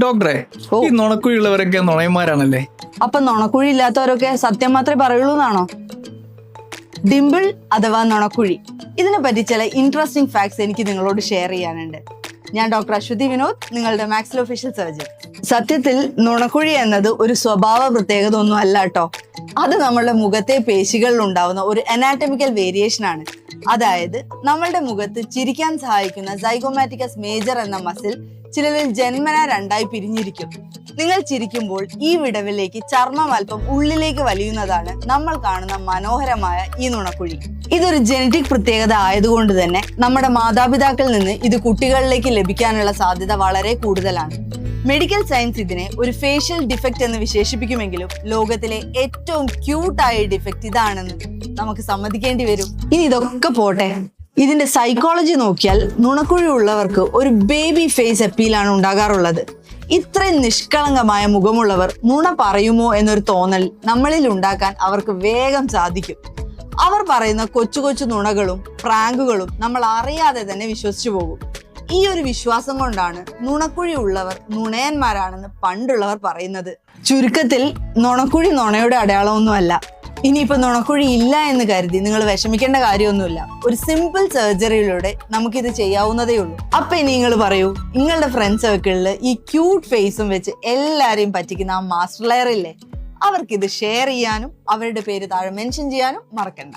ഡോക്ടറെ, ഈ നുണക്കുഴിയുള്ളവരൊക്കെ നുണയന്മാരാണല്ലേ? അപ്പൊ നുണക്കുഴി ഇല്ലാത്തവരൊക്കെ സത്യം മാത്രമേ പറയുള്ളൂ എന്നാണോ? ഡിംപിൾ അഥവാ നുണക്കുഴി, ഇതിനെ പറ്റി ചില ഇൻട്രസ്റ്റിംഗ് ഫാക്ട്സ് എനിക്ക് നിങ്ങളോട് ഷെയർ ചെയ്യാനുണ്ട്. ഞാൻ ഡോക്ടർ അശ്വതി വിനോദ്, നിങ്ങളുടെ മാക്സിലോഫേഷ്യൽ സർജൻ. സത്യത്തിൽ നുണക്കുഴി എന്നത് ഒരു സ്വഭാവ പ്രത്യേകത ഒന്നും അല്ല കേട്ടോ. അത് നമ്മളുടെ മുഖത്തെ പേശികളിൽ ഉണ്ടാവുന്ന ഒരു അനാറ്റമിക്കൽ വേരിയേഷൻ ആണ്. അതായത് നമ്മളുടെ മുഖത്ത് ചിരിക്കാൻ സഹായിക്കുന്ന സൈഗോമാറ്റിക്കസ് മേജർ എന്ന മസിൽ ചിലരിൽ ജന്മന രണ്ടായി പിരിഞ്ഞിരിക്കും. നിങ്ങൾ ചിരിക്കുമ്പോൾ ഈ വിടവിലേക്ക് ചർമ്മം അല്പം ഉള്ളിലേക്ക് വലിയുന്നതാണ് നമ്മൾ കാണുന്ന മനോഹരമായ ഈ നുണക്കുഴി. ഇതൊരു ജനറ്റിക് പ്രത്യേകത ആയതുകൊണ്ട് തന്നെ നമ്മുടെ മാതാപിതാക്കളിൽ നിന്ന് ഇത് കുട്ടികളിലേക്ക് ലഭിക്കാനുള്ള സാധ്യത വളരെ കൂടുതലാണ്. മെഡിക്കൽ സയൻസ് ഇതിനെ ഒരു ഫേഷ്യൽ ഡിഫക്റ്റ് എന്ന് വിശേഷിപ്പിക്കുമെങ്കിലും ലോകത്തിലെ ഏറ്റവും ക്യൂട്ടായ ഡിഫക്റ്റ് ഇതാണെന്ന് നമുക്ക് സമ്മതിക്കേണ്ടി വരും. ഇനി ഇതൊക്കെ പോട്ടെ, ഇതിന്റെ സൈക്കോളജി നോക്കിയാൽ നുണക്കുഴി ഉള്ളവർക്ക് ഒരു ബേബി ഫേസ് അപ്പീലാണ് ഉണ്ടാകാറുള്ളത്. ഇത്രയും നിഷ്കളങ്കമായ മുഖമുള്ളവർ നുണ പറയുമോ എന്നൊരു തോന്നൽ നമ്മളിൽ ഉണ്ടാക്കാൻ അവർക്ക് വേഗം സാധിക്കും. അവർ പറയുന്ന കൊച്ചു കൊച്ചു നുണകളും പ്രാങ്കുകളും നമ്മൾ അറിയാതെ തന്നെ വിശ്വസിച്ചു പോകും. ഈ ഒരു വിശ്വാസം കൊണ്ടാണ് നുണക്കുഴി ഉള്ളവർ നുണയന്മാരാണെന്ന് പണ്ടുള്ളവർ പറയുന്നത്. ചുരുക്കത്തിൽ നുണക്കുഴി നുണയുടെ അടയാളമൊന്നുമല്ല. ഇനിയിപ്പോ നുണക്കുഴി ഇല്ല എന്ന് കരുതി നിങ്ങൾ വിഷമിക്കേണ്ട കാര്യമൊന്നുമില്ല. ഒരു സിമ്പിൾ സർജറിയിലൂടെ നമുക്കിത് ചെയ്യാവുന്നതേ ഉള്ളൂ. അപ്പൊ ഇനി നിങ്ങൾ പറയൂ, നിങ്ങളുടെ ഫ്രണ്ട് സർക്കിളിൽ ഈ ക്യൂട്ട് ഫേസും വെച്ച് എല്ലാരെയും പറ്റിക്കുന്ന ആ മാസ്റ്റർ ലെയർ ഇല്ലേ, അവർക്കിത് ഷെയർ ചെയ്യാനും അവരുടെ പേര് താഴെ മെൻഷൻ ചെയ്യാനും മറക്കണ്ട.